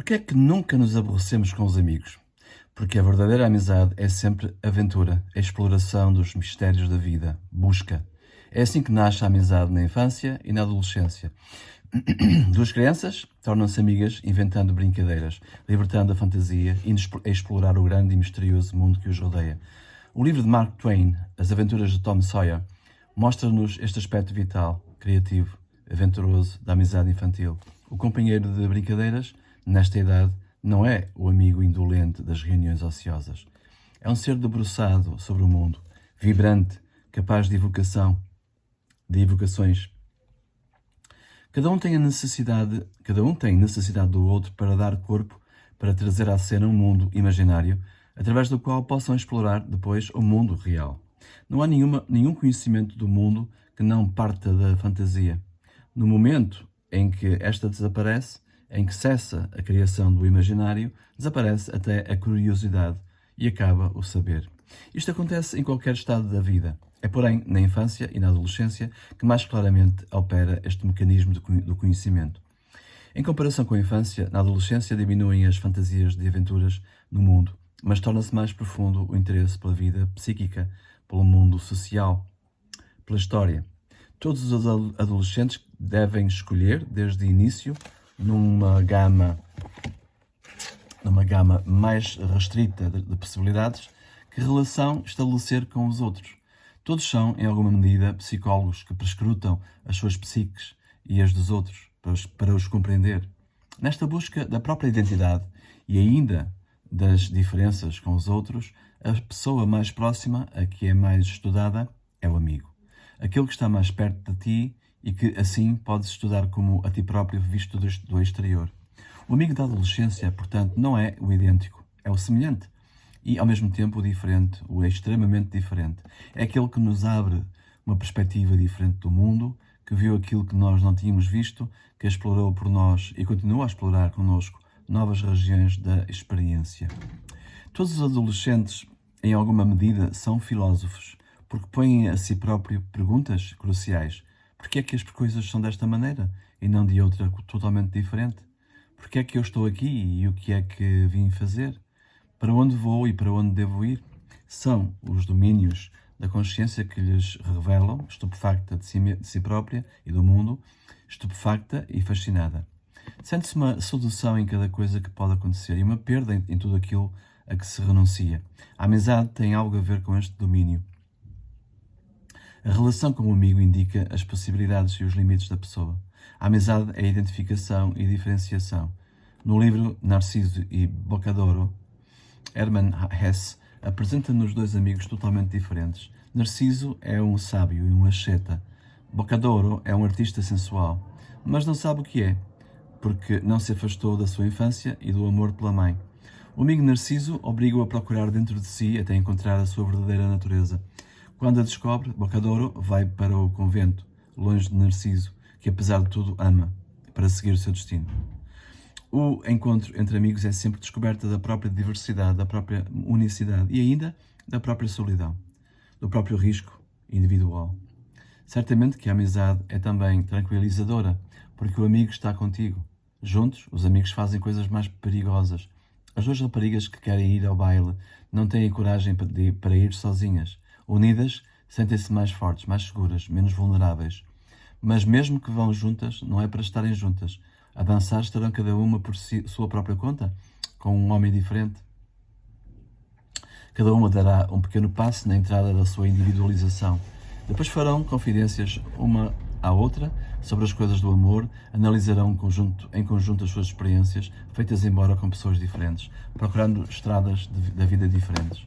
Porque é que nunca nos aborrecemos com os amigos? Porque a verdadeira amizade é sempre aventura, exploração dos mistérios da vida, busca. É assim que nasce a amizade na infância e na adolescência. Duas crianças tornam-se amigas inventando brincadeiras, libertando a fantasia e indo explorar o grande e misterioso mundo que os rodeia. O livro de Mark Twain, As Aventuras de Tom Sawyer, mostra-nos este aspecto vital, criativo, aventuroso da amizade infantil. O companheiro de brincadeiras, nesta idade, não é o amigo indolente das reuniões ociosas. É um ser debruçado sobre o mundo, vibrante, capaz de evocações. Cada um tem necessidade do outro para dar corpo, para trazer à cena um mundo imaginário, através do qual possam explorar depois o mundo real. Não há nenhum conhecimento do mundo que não parta da fantasia. No momento em que esta desaparece, em que cessa a criação do imaginário, desaparece até a curiosidade e acaba o saber. Isto acontece em qualquer estado da vida. É, porém, na infância e na adolescência que mais claramente opera este mecanismo do conhecimento. Em comparação com a infância, na adolescência diminuem as fantasias de aventuras no mundo, mas torna-se mais profundo o interesse pela vida psíquica, pelo mundo social, pela história. Todos os adolescentes devem escolher, desde o início, numa gama mais restrita de possibilidades, que relação estabelecer com os outros. Todos são, em alguma medida, psicólogos que perscrutam as suas psiques e as dos outros, para os compreender. Nesta busca da própria identidade e ainda das diferenças com os outros, a pessoa mais próxima, a que é mais estudada, é o amigo. Aquele que está mais perto de ti e que, assim, podes estudar como a ti próprio visto do exterior. O amigo da adolescência, portanto, não é o idêntico, é o semelhante. E, ao mesmo tempo, o diferente, o extremamente diferente. É aquele que nos abre uma perspectiva diferente do mundo, que viu aquilo que nós não tínhamos visto, que explorou por nós e continua a explorar connosco novas regiões da experiência. Todos os adolescentes, em alguma medida, são filósofos, porque põem a si próprio perguntas cruciais. Porquê é que as coisas são desta maneira e não de outra totalmente diferente? Porquê é que eu estou aqui e o que é que vim fazer? Para onde vou e para onde devo ir? São os domínios da consciência que lhes revelam, estupefacta de si própria e do mundo, estupefacta e fascinada. Sente-se uma sedução em cada coisa que pode acontecer e uma perda em tudo aquilo a que se renuncia. A amizade tem algo a ver com este domínio. A relação com o amigo indica as possibilidades e os limites da pessoa. A amizade é identificação e diferenciação. No livro Narciso e Boccadoro, Hermann Hesse apresenta-nos dois amigos totalmente diferentes. Narciso é um sábio e um asceta. Boccadoro é um artista sensual, mas não sabe o que é, porque não se afastou da sua infância e do amor pela mãe. O amigo Narciso obriga-o a procurar dentro de si até encontrar a sua verdadeira natureza. Quando a descobre, Boccadoro vai para o convento, longe de Narciso, que apesar de tudo ama, para seguir o seu destino. O encontro entre amigos é sempre descoberta da própria diversidade, da própria unicidade e ainda da própria solidão, do próprio risco individual. Certamente que a amizade é também tranquilizadora, porque o amigo está contigo. Juntos, os amigos fazem coisas mais perigosas. As duas raparigas que querem ir ao baile não têm coragem para ir sozinhas. Unidas, sentem-se mais fortes, mais seguras, menos vulneráveis. Mas mesmo que vão juntas, não é para estarem juntas. A dançar estarão cada uma por sua própria conta, com um homem diferente. Cada uma dará um pequeno passo na entrada da sua individualização. Depois farão confidências uma à outra sobre as coisas do amor, analisarão em conjunto as suas experiências, feitas embora com pessoas diferentes, procurando estradas da vida diferentes.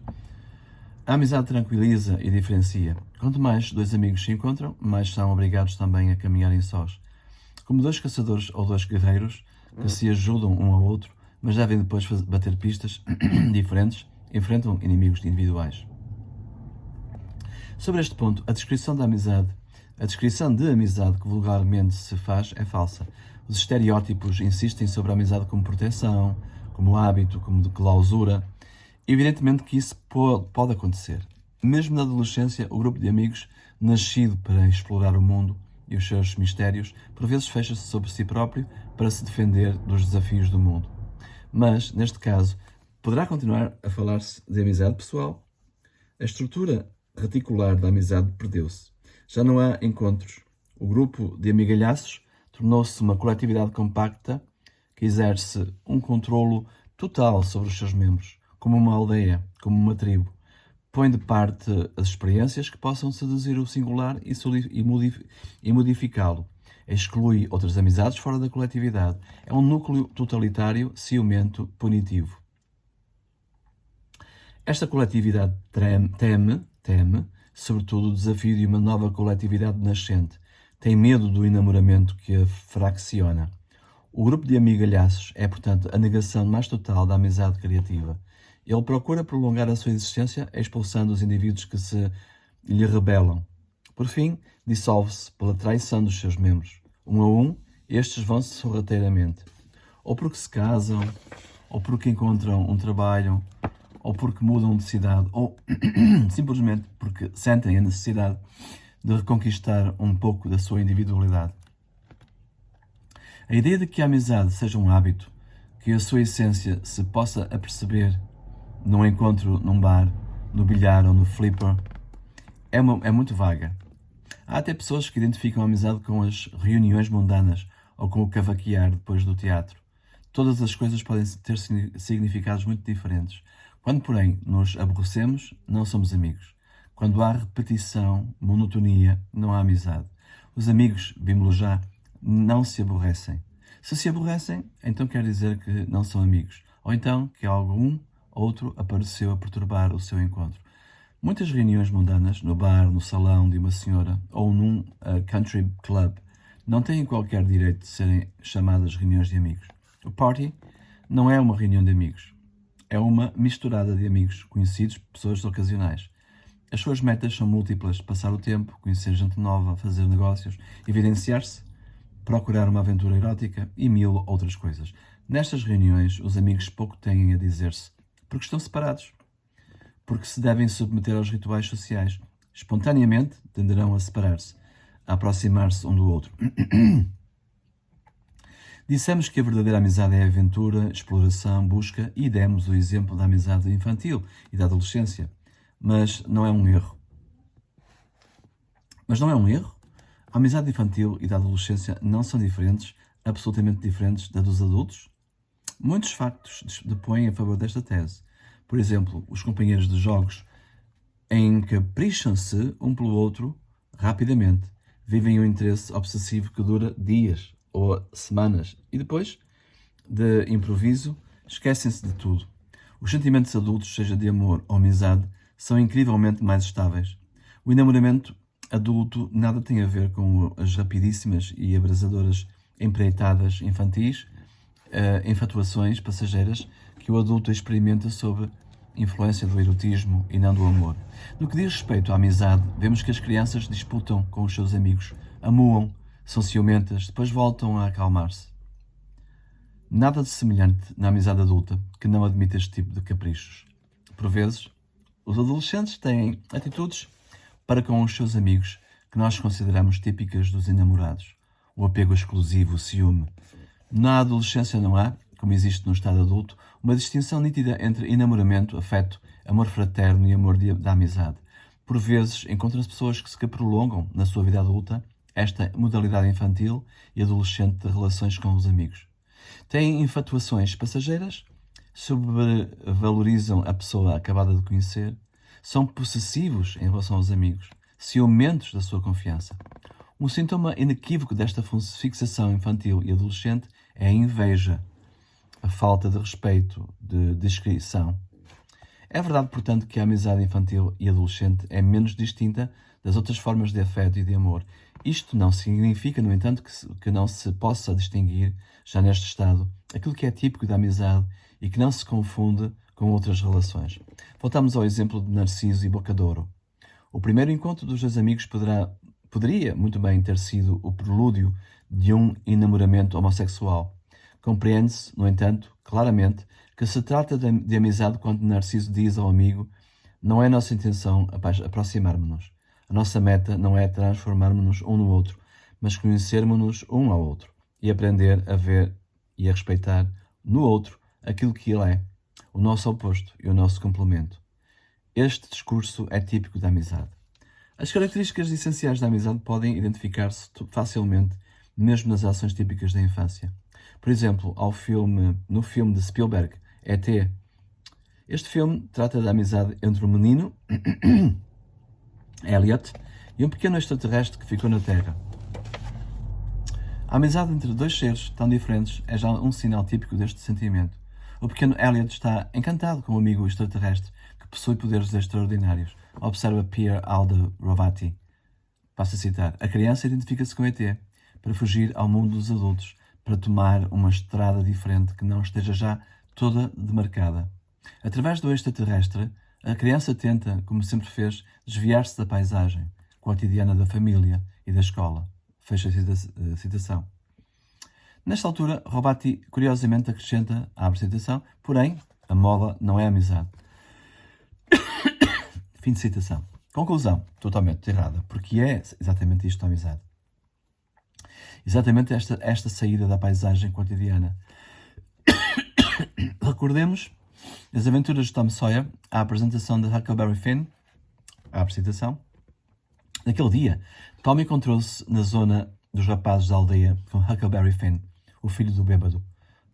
A amizade tranquiliza e diferencia. Quanto mais dois amigos se encontram, mais são obrigados também a caminharem sós. Como dois caçadores ou dois guerreiros que se ajudam um ao outro, mas devem depois bater pistas diferentes, enfrentam inimigos individuais. Sobre este ponto, a descrição de amizade que vulgarmente se faz é falsa. Os estereótipos insistem sobre a amizade como proteção, como hábito, como de clausura. Evidentemente que isso pode acontecer. Mesmo na adolescência, o grupo de amigos, nascido para explorar o mundo e os seus mistérios, por vezes fecha-se sobre si próprio para se defender dos desafios do mundo. Mas, neste caso, poderá continuar a falar-se de amizade pessoal. A estrutura reticular da amizade perdeu-se. Já não há encontros. O grupo de amigalhaços tornou-se uma coletividade compacta que exerce um controlo total sobre os seus membros, como uma aldeia, como uma tribo. Põe de parte as experiências que possam seduzir o singular e modificá-lo. Exclui outras amizades fora da coletividade. É um núcleo totalitário, ciumento, punitivo. Esta coletividade teme, sobretudo, o desafio de uma nova coletividade nascente. Tem medo do enamoramento que a fracciona. O grupo de amigalhaços é, portanto, a negação mais total da amizade criativa. Ele procura prolongar a sua existência expulsando os indivíduos que se lhe rebelam. Por fim, dissolve-se pela traição dos seus membros. Um a um, estes vão-se sorrateiramente. Ou porque se casam, ou porque encontram um trabalho, ou porque mudam de cidade, ou simplesmente porque sentem a necessidade de reconquistar um pouco da sua individualidade. A ideia de que a amizade seja um hábito, que a sua essência se possa aperceber num encontro num bar, no bilhar ou no flipper, é muito vaga. Há até pessoas que identificam a amizade com as reuniões mundanas ou com o cavaquear depois do teatro. Todas as coisas podem ter significados muito diferentes. Quando, porém, nos aborrecemos, não somos amigos. Quando há repetição, monotonia, não há amizade. Os amigos, vimos-lo já, não se aborrecem. Se aborrecem, então quer dizer que não são amigos. Ou então que algum outro apareceu a perturbar o seu encontro. Muitas reuniões mundanas, no bar, no salão de uma senhora ou num country club, não têm qualquer direito de serem chamadas reuniões de amigos. O party não é uma reunião de amigos. É uma misturada de amigos, conhecidos, pessoas ocasionais. As suas metas são múltiplas: passar o tempo, conhecer gente nova, fazer negócios, evidenciar-se, procurar uma aventura erótica e mil outras coisas. Nestas reuniões, os amigos pouco têm a dizer-se, porque estão separados, porque se devem submeter aos rituais sociais. Espontaneamente, tenderão a separar-se, a aproximar-se um do outro. Dissemos que a verdadeira amizade é aventura, exploração, busca e demos o exemplo da amizade infantil e da adolescência. Mas não é um erro. A amizade infantil e da adolescência não são diferentes, absolutamente diferentes da dos adultos? Muitos factos depõem a favor desta tese. Por exemplo, os companheiros de jogos encapricham-se um pelo outro rapidamente. Vivem um interesse obsessivo que dura dias ou semanas e depois, de improviso, esquecem-se de tudo. Os sentimentos adultos, seja de amor ou amizade, são incrivelmente mais estáveis. O enamoramento adulto nada tem a ver com as rapidíssimas e abrasadoras empreitadas infantis, infatuações passageiras que o adulto experimenta sob influência do erotismo e não do amor. No que diz respeito à amizade, vemos que as crianças disputam com os seus amigos, amuam, são ciumentas, depois voltam a acalmar-se. Nada de semelhante na amizade adulta que não admite este tipo de caprichos. Por vezes, os adolescentes têm atitudes para com os seus amigos que nós consideramos típicas dos enamorados. O apego exclusivo, o ciúme. Na adolescência não há, como existe no estado adulto, uma distinção nítida entre enamoramento, afeto, amor fraterno e amor da amizade. Por vezes, encontram-se pessoas que se prolongam na sua vida adulta esta modalidade infantil e adolescente de relações com os amigos. Têm infatuações passageiras, sobrevalorizam a pessoa acabada de conhecer, são possessivos em relação aos amigos, ciumentos da sua confiança. Um sintoma inequívoco desta fixação infantil e adolescente é a inveja, a falta de respeito, de discrição. É verdade, portanto, que a amizade infantil e adolescente é menos distinta das outras formas de afeto e de amor. Isto não significa, no entanto, que não se possa distinguir, já neste estado, aquilo que é típico da amizade e que não se confunde com outras relações. Voltamos ao exemplo de Narciso e Bocadouro. O primeiro encontro dos dois amigos poderia muito bem ter sido o prelúdio de um enamoramento homossexual. Compreende-se, no entanto, claramente, que se trata de amizade quando Narciso diz ao amigo: não é nossa intenção aproximarmos-nos. A nossa meta não é transformarmos-nos um no outro, mas conhecermos-nos um ao outro e aprender a ver e a respeitar no outro aquilo que ele é, o nosso oposto e o nosso complemento. Este discurso é típico da amizade. As características essenciais da amizade podem identificar-se facilmente, mesmo nas ações típicas da infância. Por exemplo, no filme de Spielberg, E.T. Este filme trata da amizade entre um menino, Elliot, e um pequeno extraterrestre que ficou na Terra. A amizade entre dois seres tão diferentes é já um sinal típico deste sentimento. O pequeno Elliot está encantado com o amigo extraterrestre que possui poderes extraordinários. Observa Pierre Alder-Rovati. Passo a citar. A criança identifica-se com ET para fugir ao mundo dos adultos, para tomar uma estrada diferente que não esteja já toda demarcada. Através do extraterrestre, a criança tenta, como sempre fez, desviar-se da paisagem cotidiana da família e da escola. Fecha a citação. Nesta altura, Rovati curiosamente acrescenta, abre citação, porém, a moda não é amizade. Fim de citação. Conclusão, totalmente errada, porque é exatamente isto a amizade. Exatamente esta saída da paisagem cotidiana. Recordemos as aventuras de Tom Sawyer, a apresentação de Huckleberry Finn, abre citação. Naquele dia, Tom encontrou-se na zona dos rapazes da aldeia com Huckleberry Finn, o filho do bêbado.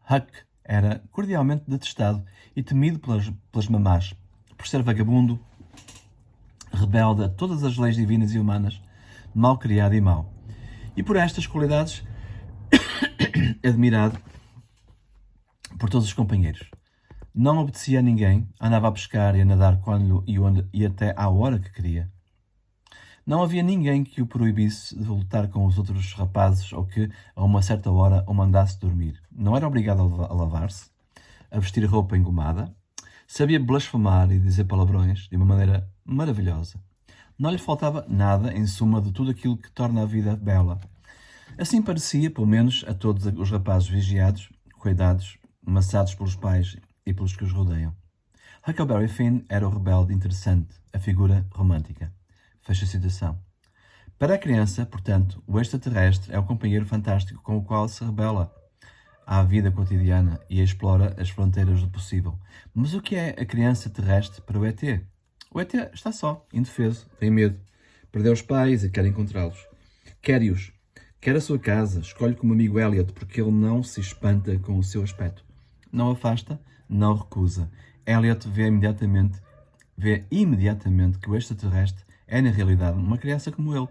Huck era cordialmente detestado e temido pelas mamás, por ser vagabundo, rebelde a todas as leis divinas e humanas, mal criado e mau. E por estas qualidades, admirado por todos os companheiros. Não obedecia a ninguém, andava a pescar e a nadar quando e onde e até à hora que queria. Não havia ninguém que o proibisse de lutar com os outros rapazes ou que, a uma certa hora, o mandasse dormir. Não era obrigado a lavar-se, a vestir roupa engomada, sabia blasfemar e dizer palavrões de uma maneira maravilhosa. Não lhe faltava nada, em suma, de tudo aquilo que torna a vida bela. Assim parecia, pelo menos, a todos os rapazes vigiados, cuidados, amassados pelos pais e pelos que os rodeiam. Huckleberry Finn era o rebelde interessante, a figura romântica. Fecha a citação. Para a criança, portanto, o extraterrestre é o companheiro fantástico com o qual se rebela à vida cotidiana e explora as fronteiras do possível. Mas o que é a criança terrestre para o ET? O ET está só, indefeso, tem medo. Perdeu os pais e quer encontrá-los. Quer-os. Quer a sua casa. Escolhe como amigo Elliot porque ele não se espanta com o seu aspecto. Não afasta, não recusa. Elliot vê imediatamente que o extraterrestre é, na realidade, uma criança como ele.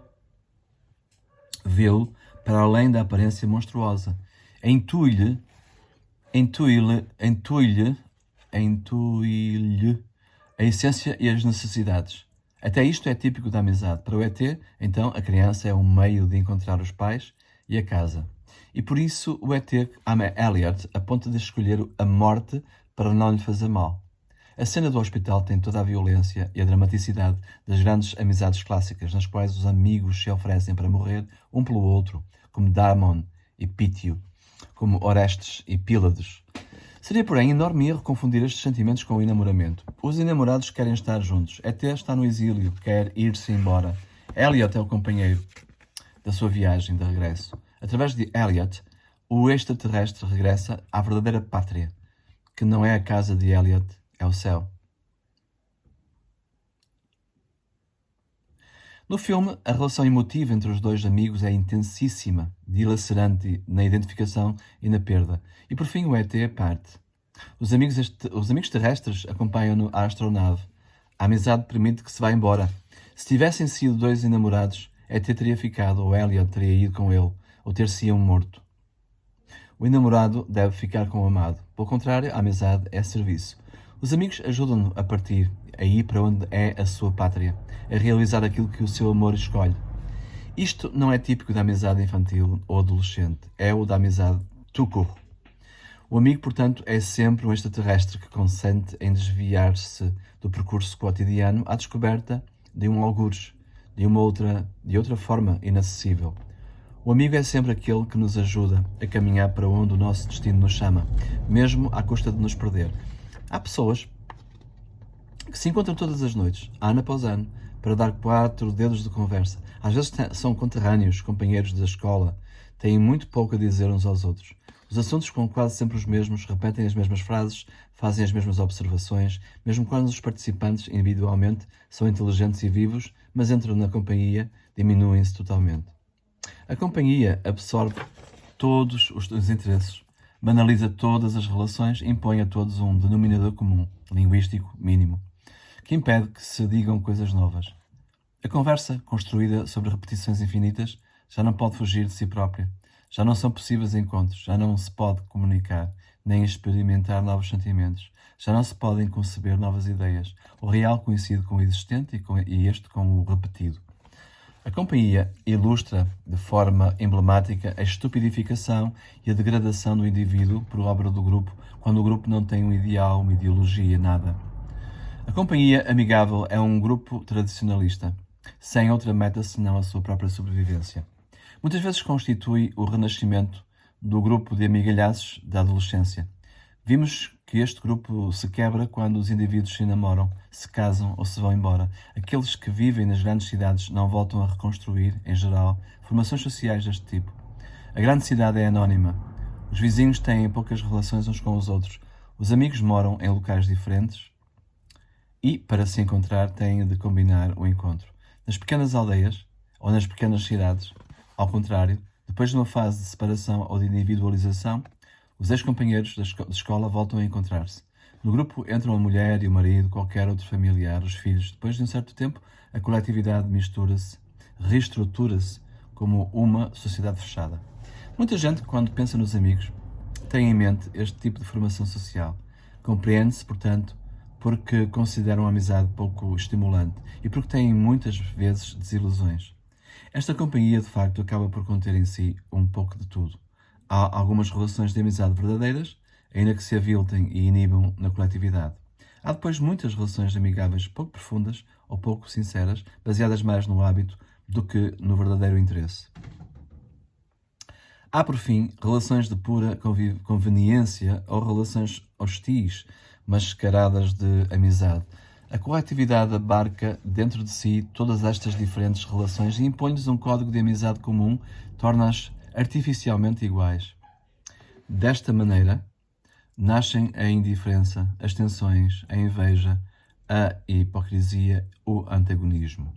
Vê-lo para além da aparência monstruosa. Intui-lhe a essência e as necessidades. Até isto é típico da amizade. Para o ET, então, a criança é um meio de encontrar os pais e a casa. E por isso o ET ama Elliot a ponto de escolher a morte para não lhe fazer mal. A cena do hospital tem toda a violência e a dramaticidade das grandes amizades clássicas, nas quais os amigos se oferecem para morrer um pelo outro, como Damon e Pityu, como Orestes e Pílades. Seria, porém, enorme erro confundir estes sentimentos com o enamoramento. Os enamorados querem estar juntos. ET está no exílio, quer ir-se embora. Elliot é o companheiro da sua viagem de regresso. Através de Elliot, o extraterrestre regressa à verdadeira pátria, que não é a casa de Elliot, é o céu. No filme, a relação emotiva entre os dois amigos é intensíssima, dilacerante na identificação e na perda. E por fim o ET parte. Os amigos terrestres acompanham-no à astronave. A amizade permite que se vá embora. Se tivessem sido dois enamorados, ET teria ficado, ou Elliot teria ido com ele, ou ter-se-iam morto. O enamorado deve ficar com o amado. Pelo contrário, a amizade é serviço. Os amigos ajudam-no a partir, a ir para onde é a sua pátria, a realizar aquilo que o seu amor escolhe. Isto não é típico da amizade infantil ou adolescente, é o da amizade tout court. O amigo, portanto, é sempre um extraterrestre que consente em desviar-se do percurso cotidiano à descoberta de um algures, de outra forma inacessível. O amigo é sempre aquele que nos ajuda a caminhar para onde o nosso destino nos chama, mesmo à custa de nos perder. Há pessoas que se encontram todas as noites, ano após ano, para dar 4 dedos de conversa. Às vezes são conterrâneos, companheiros da escola, têm muito pouco a dizer uns aos outros. Os assuntos são quase sempre os mesmos, repetem as mesmas frases, fazem as mesmas observações, mesmo quando os participantes individualmente são inteligentes e vivos, mas entram na companhia, diminuem-se totalmente. A companhia absorve todos os interesses, banaliza todas as relações, impõe a todos um denominador comum, linguístico mínimo, que impede que se digam coisas novas. A conversa, construída sobre repetições infinitas, já não pode fugir de si própria. Já não são possíveis encontros, já não se pode comunicar, nem experimentar novos sentimentos. Já não se podem conceber novas ideias. O real coincide com o existente e este com o repetido. A companhia ilustra de forma emblemática a estupidificação e a degradação do indivíduo por obra do grupo, quando o grupo não tem um ideal, uma ideologia, nada. A companhia amigável é um grupo tradicionalista, sem outra meta senão a sua própria sobrevivência. Muitas vezes constitui o renascimento do grupo de amigalhaços da adolescência. Vimos que este grupo se quebra quando os indivíduos se namoram, se casam ou se vão embora. Aqueles que vivem nas grandes cidades não voltam a reconstruir, em geral, formações sociais deste tipo. A grande cidade é anónima. Os vizinhos têm poucas relações uns com os outros. Os amigos moram em locais diferentes e, para se encontrar, têm de combinar o encontro. Nas pequenas aldeias ou nas pequenas cidades, ao contrário, depois de uma fase de separação ou de individualização, os ex-companheiros de escola voltam a encontrar-se. No grupo entram a mulher e o marido, qualquer outro familiar, os filhos. Depois de um certo tempo, a coletividade mistura-se, reestrutura-se como uma sociedade fechada. Muita gente, quando pensa nos amigos, tem em mente este tipo de formação social. Compreende-se, portanto, porque consideram a amizade pouco estimulante e porque têm muitas vezes desilusões. Esta companhia, de facto, acaba por conter em si um pouco de tudo. Há algumas relações de amizade verdadeiras, ainda que se aviltem e inibam na coletividade. Há depois muitas relações amigáveis pouco profundas ou pouco sinceras, baseadas mais no hábito do que no verdadeiro interesse. Há, por fim, relações de pura conveniência ou relações hostis, mascaradas de amizade. A coletividade abarca dentro de si todas estas diferentes relações e impõe-lhes um código de amizade comum, torna-as artificialmente iguais. Desta maneira, nascem a indiferença, as tensões, a inveja, a hipocrisia, o antagonismo.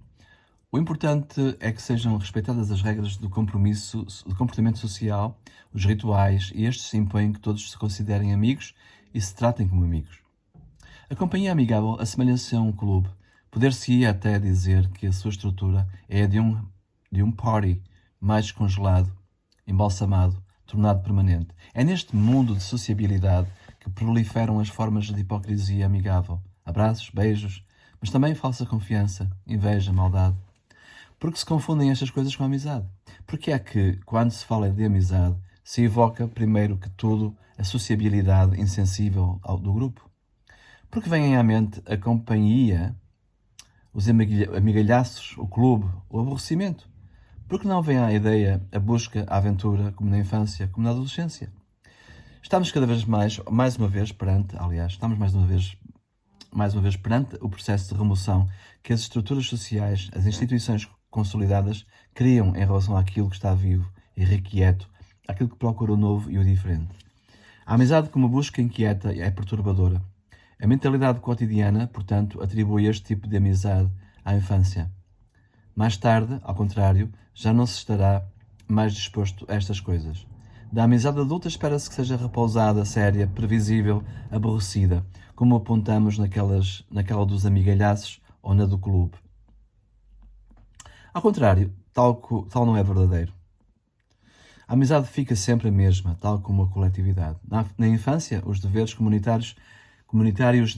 O importante é que sejam respeitadas as regras do comportamento social, os rituais, e estes impõem que todos se considerem amigos e se tratem como amigos. A companhia amigável assemelha-se a um clube. Poder-se-ia até dizer que a sua estrutura é a de um party mais congelado, embalsamado, tornado permanente. É neste mundo de sociabilidade que proliferam as formas de hipocrisia amigável. Abraços, beijos, mas também falsa confiança, inveja, maldade. Porque se confundem estas coisas com a amizade? Porque é que, quando se fala de amizade, se evoca, primeiro que tudo, a sociabilidade insensível do grupo? Porque vêm à mente a companhia, os amigalhaços, o clube, o aborrecimento? Porque não vem à ideia a busca, a aventura, como na infância, como na adolescência? Estamos cada vez mais uma vez perante o processo de remoção que as estruturas sociais, as instituições consolidadas, criam em relação àquilo que está vivo, irrequieto, àquilo que procura o novo e o diferente. A amizade como busca inquieta é perturbadora. A mentalidade cotidiana, portanto, atribui este tipo de amizade à infância. Mais tarde, ao contrário, já não se estará mais disposto a estas coisas. Da amizade adulta espera-se que seja repousada, séria, previsível, aborrecida, como apontamos naquela dos amigalhaços ou na do clube. Ao contrário, tal não é verdadeiro. A amizade fica sempre a mesma, tal como a coletividade. Na infância, os deveres comunitários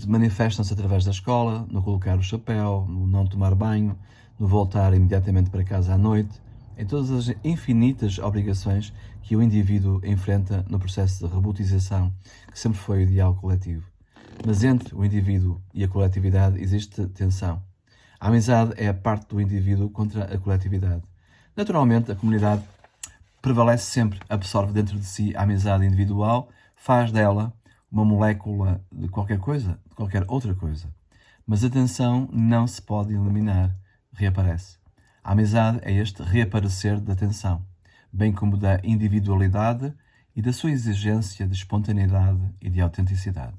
manifestam-se através da escola, no colocar o chapéu, no não tomar banho, no voltar imediatamente para casa à noite, em todas as infinitas obrigações que o indivíduo enfrenta no processo de robotização, que sempre foi o ideal coletivo. Mas entre o indivíduo e a coletividade existe tensão. A amizade é a parte do indivíduo contra a coletividade. Naturalmente, a comunidade prevalece sempre, absorve dentro de si a amizade individual, faz dela uma molécula de qualquer coisa, de qualquer outra coisa. Mas a tensão não se pode eliminar, reaparece. A amizade é este reaparecer da tensão, bem como da individualidade e da sua exigência de espontaneidade e de autenticidade.